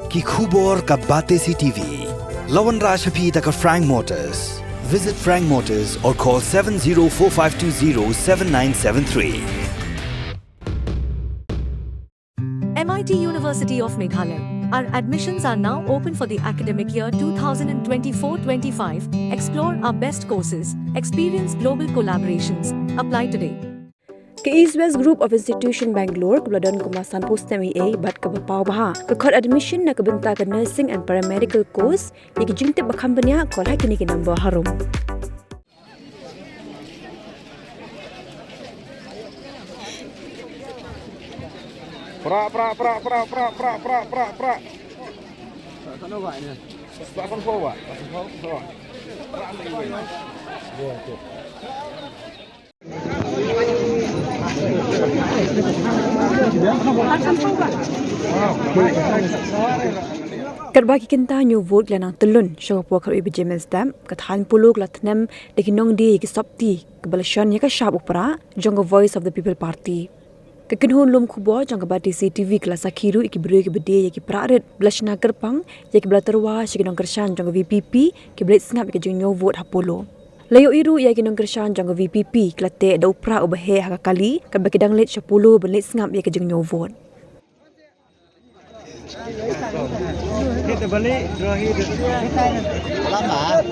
ki khubor ka Bate CTV. Lawan Rashaphi taka Frank Motors. Visit Frank Motors or call 7045207973. MIT University of Meghalaya. Our admissions are now open for the academic year 2024-25. Explore our best courses, experience global collaborations. Apply today. Ke East West Group of Institution Bangalore kebeladon kemasan post MA bat ke bapau baha ke kod admission na kebenta ke nursing and paramedical course yang jingtip bakam benya kol hai kini ke number harum. Pra. Sana ba ini? Akan bawa. Pra ni. Kerbagi kinta new vote lanang telun syong po kar ibe James Dam kathan puluk latnem dekinong di ki sopti kebalasyon ya ka shab upra jong Voice of the People Party. Kekenhun lum kubo jang kabati CTV kelas akhiru iki beri ke bede ya ki praret blashna kerpang ya ki blaterwa shikinong kershan jang VPP ki blet snap ke jong new vote hapolo. Layo iru ya ki nong kershan jang VPP klate da upra ubahe hakakali ka bakidang let 10 benlit snap ya ke jong new vote. Kita balik rohi lama.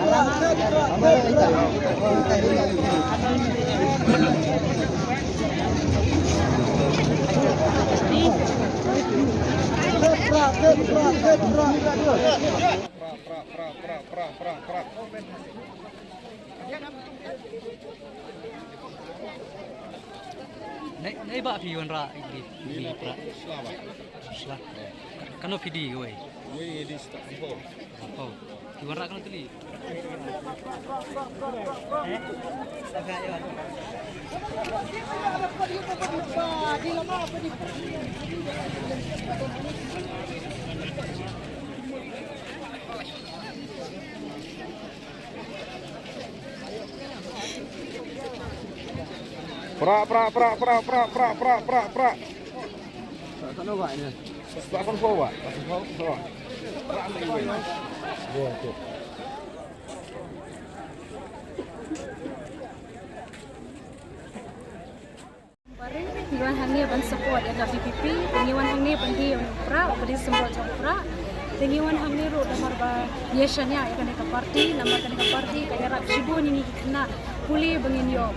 Nei ba phi wan ra di pra sla kano pidi we di sta oh ki wan ra kano tuli Pra. Sana ba ini? Akan bawa. Pra ni. Iwan hang ni ban support ya ka PPP, iwan hang ni ban di pra, beri semua jom pra. Iwan hang ni ro damar ba yeshanya ya kan ka party, namar kan ka party kaya rak shibu ni kena puli bangin yo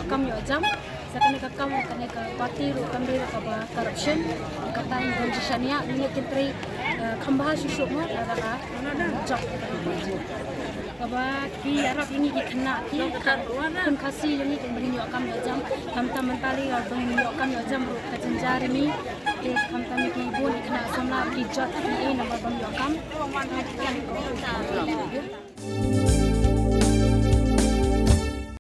kam yo jam. Sakan ka kam kan ka party ro kam ri ka ba corruption, kata ban yeshanya ni kentri khambha shishu mo ka job. Kaba ki arab ini ki kena ki kun khasi ini kan beri yo kam yo jam kamta mentali or beri yo kam yo jam ro ka janjar ni ke kamta mi ki bol kena sona ki jot ki e number beri yo kam